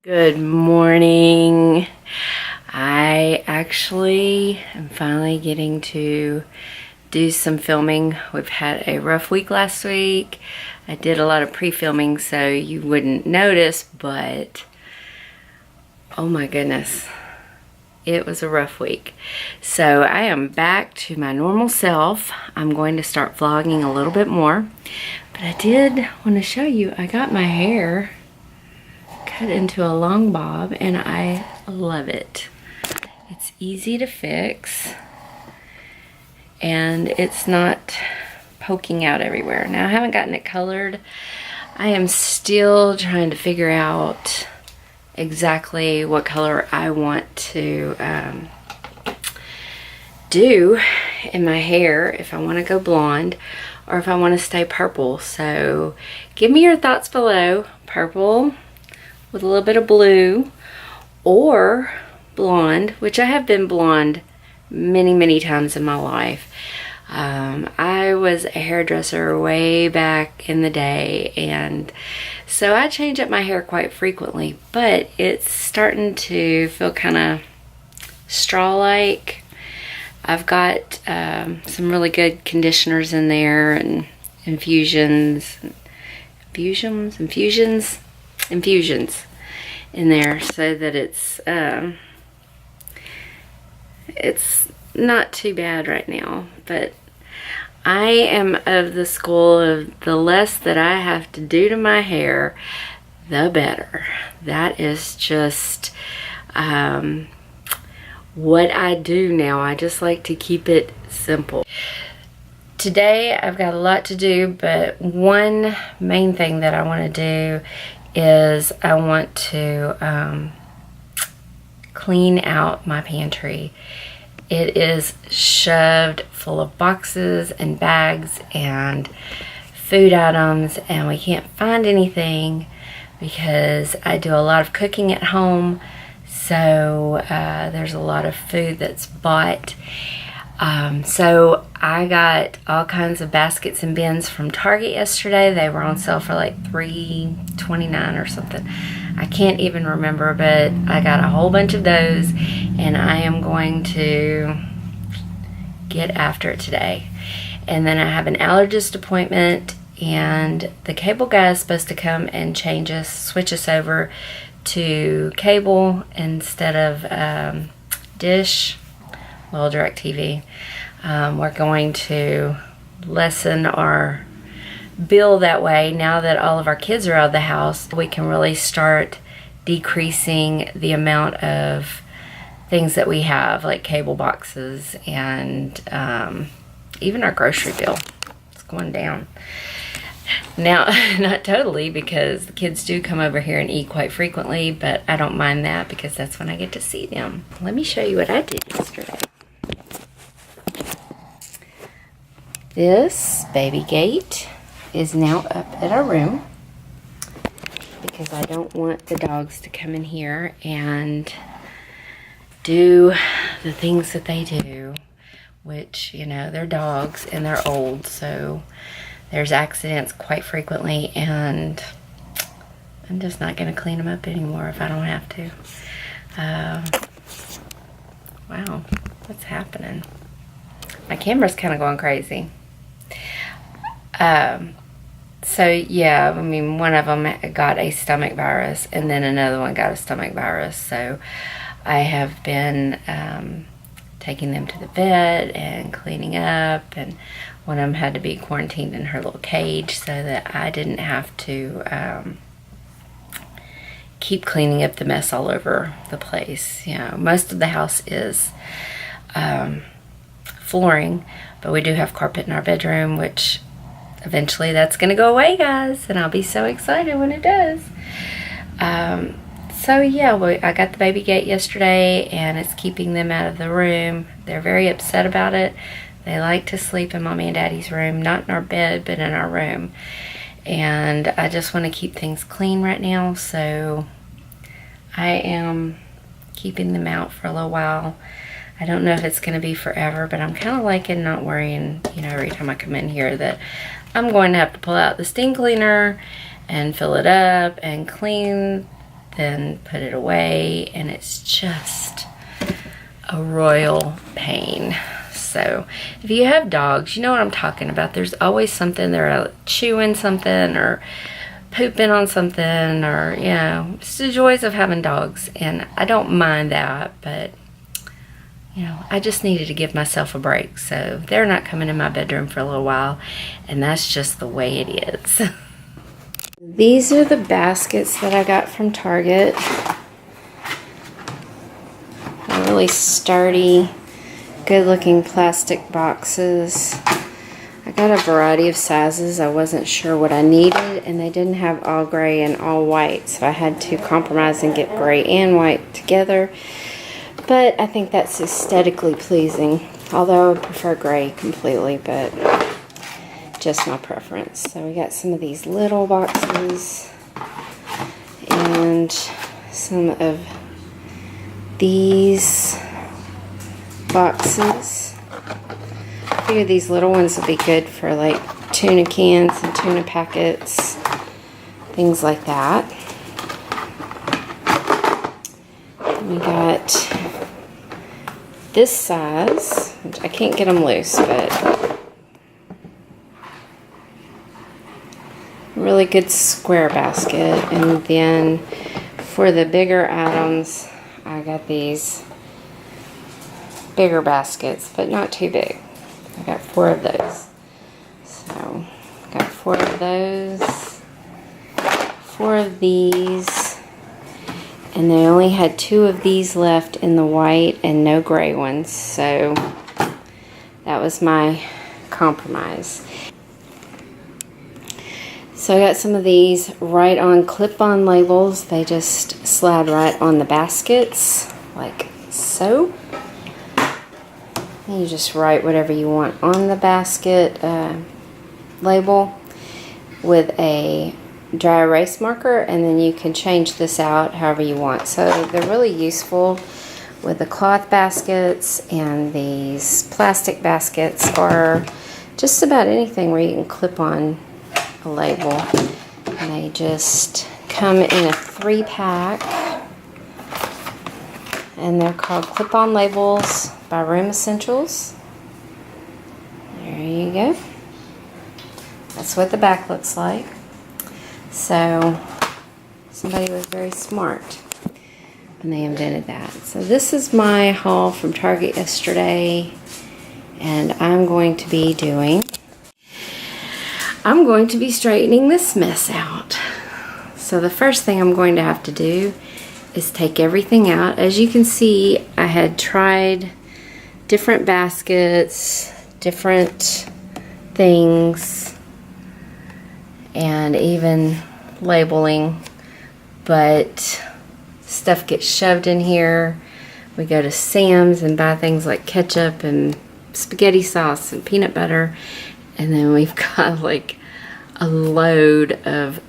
Good morning. I actually am finally getting to do some filming. We've had a rough week last week. I did a lot of pre-filming so you wouldn't notice, but oh my goodness, it was a rough week. So I am back to my normal self. I'm going to start vlogging a little bit more, but I did want to show you I got my hair cut into a long bob and I love it. It's easy to fix and it's not poking out everywhere. Now I haven't gotten it colored. I am still trying to figure out exactly what color I want to do in my hair, if I want to go blonde or if I want to stay purple. So give me your thoughts below. Purple with a little bit of blue, or blonde, which I have been blonde many times in my life. I was a hairdresser way back in the day, and so I change up my hair quite frequently, but it's starting to feel kind of straw-like. I've got some really good conditioners in there and infusions in there so that it's not too bad right now. But I am of the school of the less that I have to do to my hair, the better. That is just what I do now. I just like to keep it simple. Today I've got a lot to do, but one main thing that I want to do is I want to clean out my pantry. It is shoved full of boxes and bags and food items, and we can't find anything because I do a lot of cooking at home, so there's a lot of food that's bought. So I got all kinds of baskets and bins from Target yesterday. They were on sale for like $3.29 or something. I can't even remember, but I got a whole bunch of those and I am going to get after it today. And then I have an allergist appointment, and the cable guy is supposed to come and switch us over to cable instead of dish. Well, DirecTV. We're going to lessen our bill that way. Now that all of our kids are out of the house, we can really start decreasing the amount of things that we have, like cable boxes and even our grocery bill. It's going down. Now, not totally, because the kids do come over here and eat quite frequently, but I don't mind that because that's when I get to see them. Let me show you what I did yesterday. This baby gate is now up at our room because I don't want the dogs to come in here and do the things that they do, which, you know, they're dogs and they're old, so there's accidents quite frequently, and I'm just not going to clean them up anymore if I don't have to. Wow, what's happening? My camera's kind of going crazy. So yeah, I mean, one of them got a stomach virus and then another one got a stomach virus. So I have been taking them to the vet and cleaning up, and one of them had to be quarantined in her little cage so that I didn't have to keep cleaning up the mess all over the place. You know, most of the house is flooring, but we do have carpet in our bedroom, which eventually that's gonna go away, guys, and I'll be so excited when it does. So yeah, I got the baby gate yesterday and it's keeping them out of the room. They're very upset about it. They like to sleep in Mommy and Daddy's room, not in our bed, but in our room. And I just want to keep things clean right now, so I am keeping them out for a little while. I don't know if it's going to be forever, but I'm kind of liking not worrying, you know, every time I come in here that I'm going to have to pull out the steam cleaner and fill it up and clean then put it away, and it's just a royal pain. So if you have dogs, you know what I'm talking about. There's always something, they're chewing something or pooping on something, or, you know, it's the joys of having dogs, and I don't mind that, but, you know, I just needed to give myself a break. So they're not coming in my bedroom for a little while, and that's just the way it is. These are the baskets that I got from Target. They're really sturdy, good looking plastic boxes. I got a variety of sizes. I wasn't sure what I needed, and they didn't have all gray and all white, so I had to compromise and get gray and white together. But I think that's aesthetically pleasing, although I prefer gray completely, but just my preference. So we got some of these little boxes and some of these boxes. I figure these little ones will be good for like tuna cans and tuna packets, things like that. We got this size, which I can't get them loose, but really good square basket. And then for the bigger items, I got these bigger baskets, but not too big. I got 4 of those. So, got 4 of those, 4 of these, and they only had 2 of these left in the white and no gray ones. So, that was my compromise. So I got some of these right on clip-on labels. They just slide right on the baskets, like so. And you just write whatever you want on the basket label with a dry erase marker, and then you can change this out however you want. So they're really useful with the cloth baskets and these plastic baskets, or just about anything where you can clip on a label. And they just come in a 3-pack, and they're called clip-on labels by Room Essentials. There you go. That's what the back looks like. So somebody was very smart when they invented that. So this is my haul from Target yesterday, and I'm going to be straightening this mess out. So the first thing I'm going to have to do is take everything out. As you can see, I had tried different baskets, different things, and even labeling, but stuff gets shoved in here. We go to Sam's and buy things like ketchup and spaghetti sauce and peanut butter, and then we've got like a load of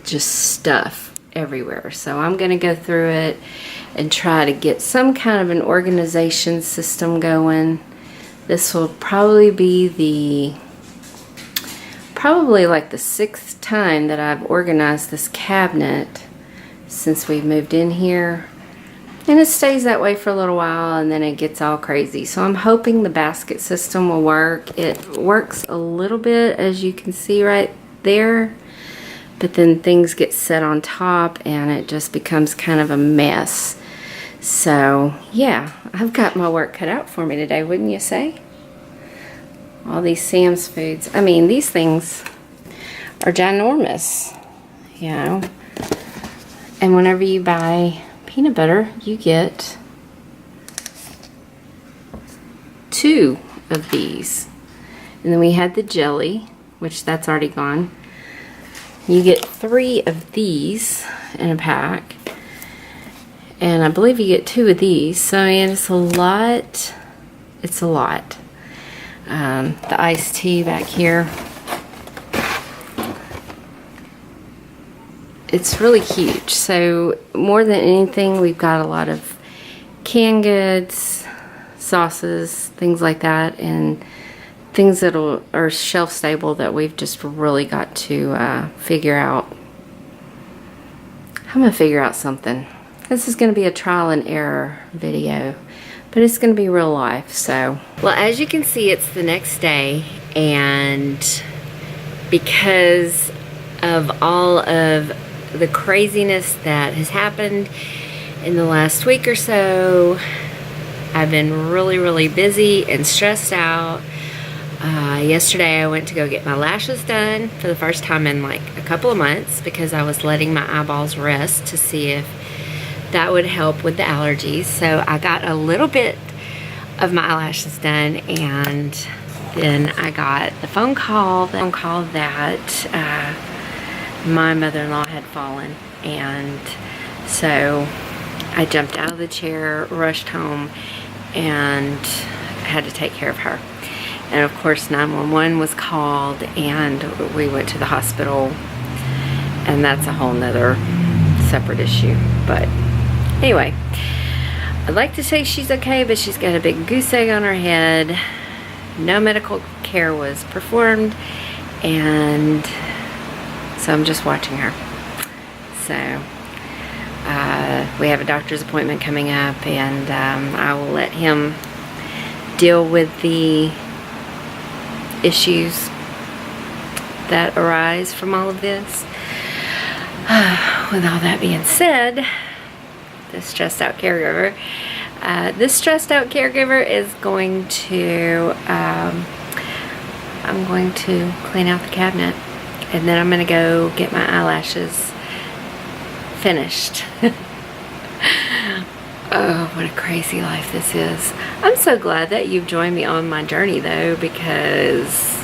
just stuff everywhere. So I'm gonna go through it and try to get some kind of an organization system going. This will probably be probably like the 6th time that I've organized this cabinet since we moved in here. And it stays that way for a little while, and then it gets all crazy. So I'm hoping the basket system will work. It works a little bit, as you can see right there, but then things get set on top and it just becomes kind of a mess. So yeah, I've got my work cut out for me today, wouldn't you say? All these Sam's foods. I mean, these things are ginormous, you know. And whenever you buy peanut butter, you get 2 of these. And then we had the jelly, which that's already gone. You get 3 of these in a pack. And I believe you get 2 of these. So yeah, it's a lot. It's a lot. The iced tea back here. It's really huge. So more than anything, we've got a lot of canned goods, sauces, things like that, and things that are shelf stable that we've just really got to figure out I'm gonna figure out something. This is gonna be a trial and error video, but it's gonna be real life, so. Well, as you can see, it's the next day, and because of all of the craziness that has happened in the last week or so, I've been really busy and stressed out. Yesterday I went to go get my lashes done for the first time in like a couple of months because I was letting my eyeballs rest to see if that would help with the allergies. So I got a little bit of my eyelashes done, and then I got the phone call that my mother-in-law had fallen, and so I jumped out of the chair, rushed home, and had to take care of her. And of course 911 was called, and we went to the hospital, and that's a whole nother separate issue. But anyway, I'd like to say she's okay, but she's got a big goose egg on her head. No medical care was performed, and so I'm just watching her. So we have a doctor's appointment coming up, and I will let him deal with the issues that arise from all of this. With all that being said, this stressed out caregiver is going to, I'm going to clean out the cabinet, and then I'm going to go get my eyelashes finished. Oh, what a crazy life this is. I'm so glad that you've joined me on my journey, though, because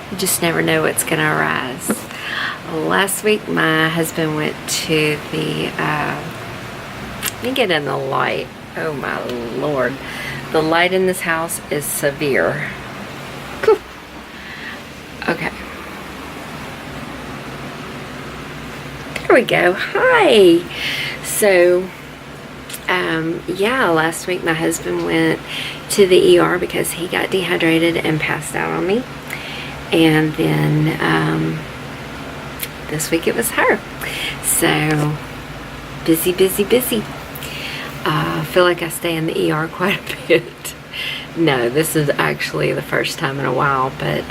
you just never know what's going to arise. Last week, my husband went to the, let me get in the light. Oh, my Lord. The light in this house is severe. Okay. There we go. Hi. So, yeah, last week my husband went to the ER because he got dehydrated and passed out on me. And then this week it was her. So, busy. I feel like I stay in the ER quite a bit. No, this is actually the first time in a while, but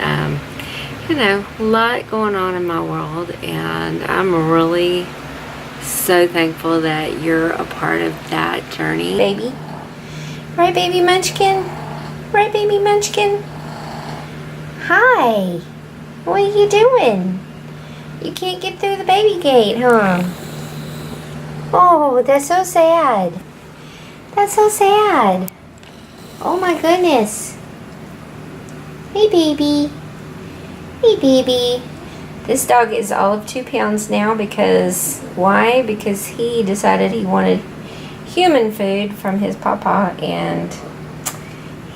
you know, a lot going on in my world, and I'm really so thankful that you're a part of that journey. Baby. Right, baby munchkin? Right, baby munchkin? Hi. What are you doing? You can't get through the baby gate, huh? Oh, that's so sad. That's so sad. Oh my goodness. Hey, baby. Hey, baby. This dog is all of 2 pounds now because, why? Because he decided he wanted human food from his papa, and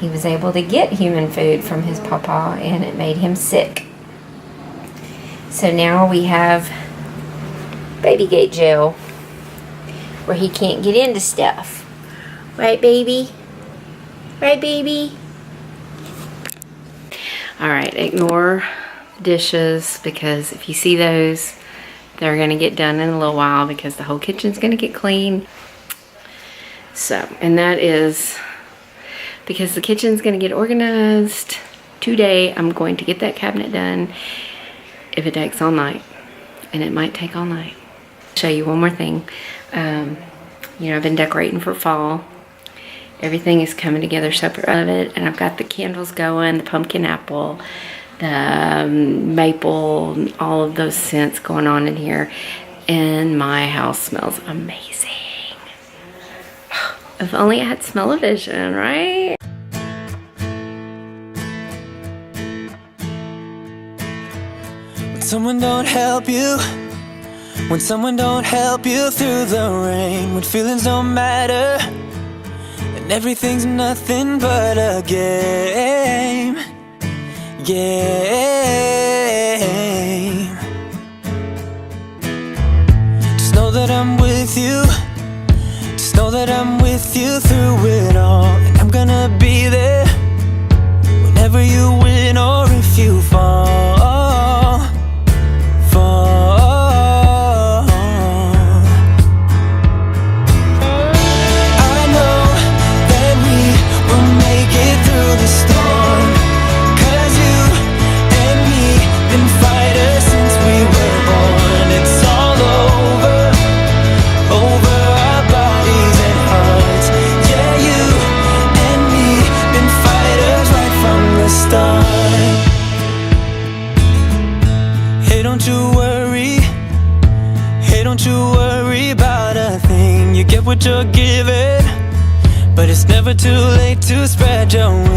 he was able to get human food from his papa, and it made him sick. So now we have baby gate jail where he can't get into stuff. Right, baby? Right, baby? Alright, ignore dishes, because if you see those, they're going to get done in a little while because the whole kitchen's going to get clean. So, and that is because the kitchen's going to get organized today. I'm going to get that cabinet done if it takes all night, and it might take all night. Show you one more thing. You know, I've been decorating for fall. Everything is coming together separate of it, and I've got the candles going, the pumpkin apple, the maple, all of those scents going on in here, and my house smells amazing. If only I had smell-o-vision, right? When someone don't help you, when someone don't help you through the rain, when feelings don't matter and everything's nothing but a game. Just know that I'm with you. Just know that I'm with you through it all, and I'm gonna be there whenever you win or if you fall. get what you're given, but it's never too late to spread your wings.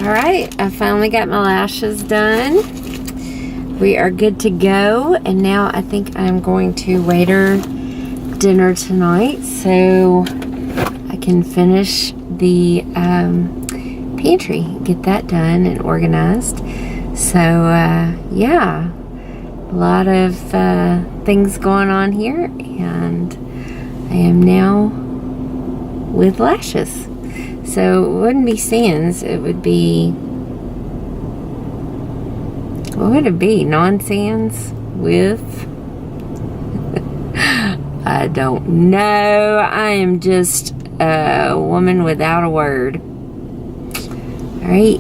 Alright, I finally got my lashes done. We are good to go, and now I think I'm going to waiter dinner tonight so I can finish the pantry, get that done and organized. So yeah, a lot of things going on here, and I am now with lashes. So it wouldn't be sans, it would be, what would it be? Non-sans with, I don't know. I am just a woman without a word. All right.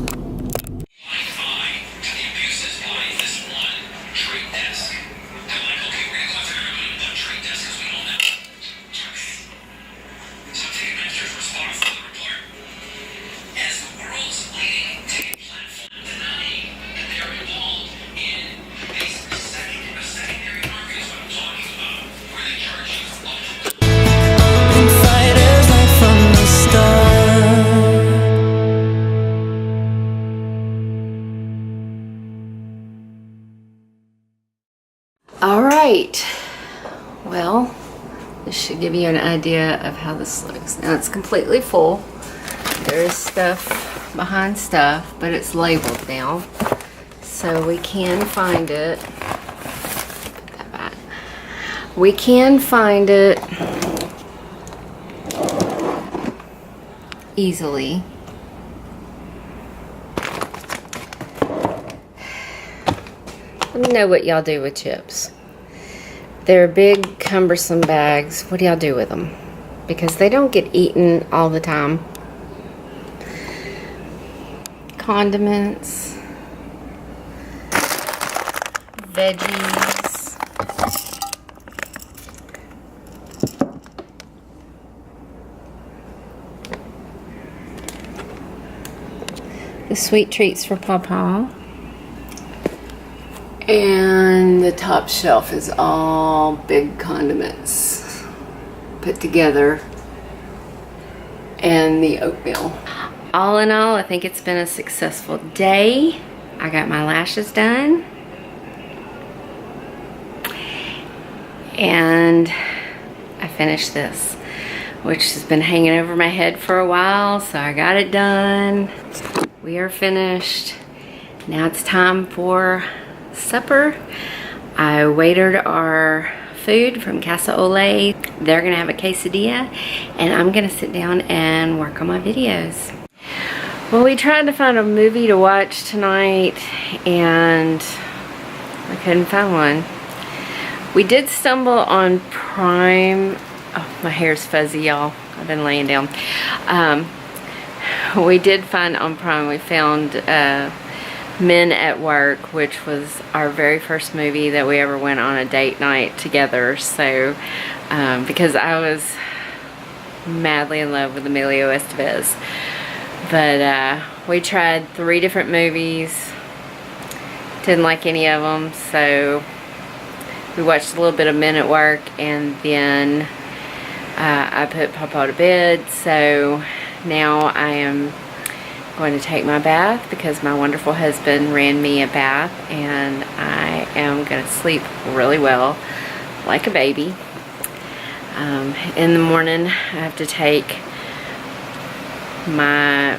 Alright, well, this should give you an idea of how this looks. Now it's completely full. There's stuff behind stuff, but it's labeled now. So we can find it. Put that back. We can find it easily. Let me know what y'all do with chips. They're big, cumbersome bags. What do y'all do with them? Because they don't get eaten all the time. Condiments. Veggies. The sweet treats for Pawpaw. And the top shelf is all big condiments put together, and the oatmeal. All in all, I think it's been a successful day. I got my lashes done, and I finished this, which has been hanging over my head for a while, so I got it done. We are finished. Now it's time for supper. I waitered our food from Casa Ole. They're gonna have a quesadilla, and I'm gonna sit down and work on my videos. Well, we tried to find a movie to watch tonight, and I couldn't find one. We did stumble on Prime. Oh, my hair's fuzzy, y'all. I've been laying down. We did find on Prime, we found Men at Work, which was our very first movie that we ever went on a date night together. So because I was madly in love with Emilio Estevez, but we tried 3 different movies, didn't like any of them, so we watched a little bit of Men at Work, and then I put Papa to bed. So now I am going to take my bath because my wonderful husband ran me a bath, and I am going to sleep really well like a baby. In the morning I have to take my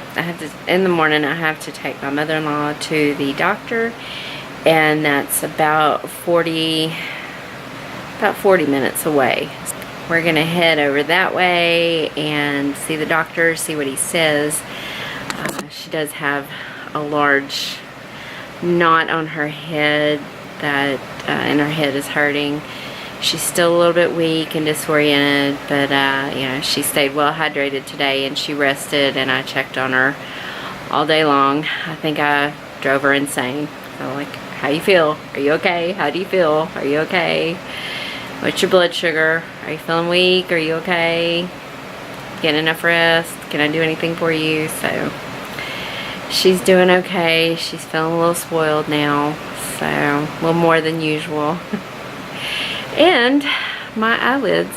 mother-in-law to the doctor, and that's about 40 minutes away. we're gonna head over that way and see the doctor, see what he says. She does have a large knot on her head that and her head is hurting. She's still a little bit weak and disoriented, but you know, she stayed well hydrated today and she rested, and I checked on her all day long. I think I drove her insane. So like, how you feel? Are you okay? How do you feel? Are you okay? What's your blood sugar? Are you feeling weak? Are you okay? Getting enough rest? Can I do anything for you? So she's doing okay. She's feeling a little spoiled now, so a little more than usual. And my eyelids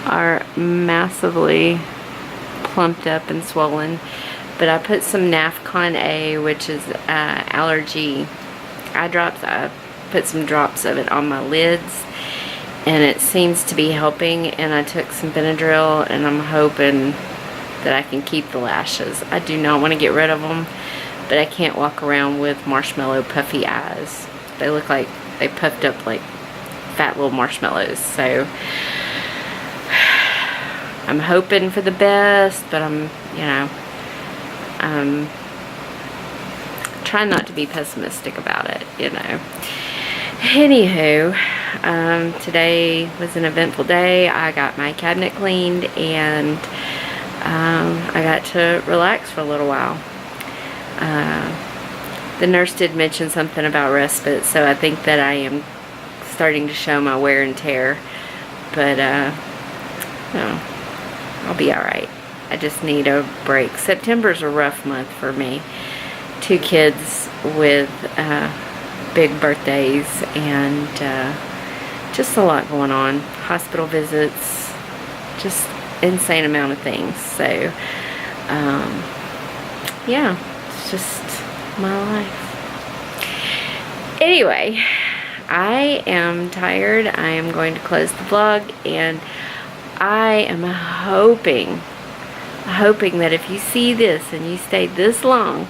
are massively plumped up and swollen, but I put some Nafcon A, which is allergy eye drops. I put some drops of it on my lids, and it seems to be helping. And I took some Benadryl, and I'm hoping that I can keep the lashes. I do not want to get rid of them, but I can't walk around with marshmallow puffy eyes. They look like they puffed up like fat little marshmallows. So I'm hoping for the best, but I'm, you know, trying not to be pessimistic about it, you know. Anywho, today was an eventful day. I got my cabinet cleaned, and I got to relax for a little while. The nurse did mention something about respite, so I think that I am starting to show my wear and tear, but no, I'll be alright. I just need a break. September's a rough month for me. 2 kids with big birthdays, and just a lot going on. Hospital visits, just insane amount of things. So yeah, it's just my life. Anyway, I am tired. I am going to close the vlog, and I am hoping that if you see this and you stayed this long,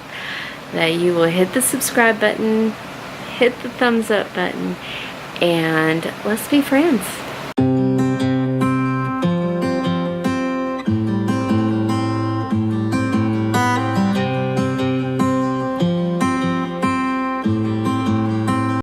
that you will hit the subscribe button, hit the thumbs up button, and let's be friends.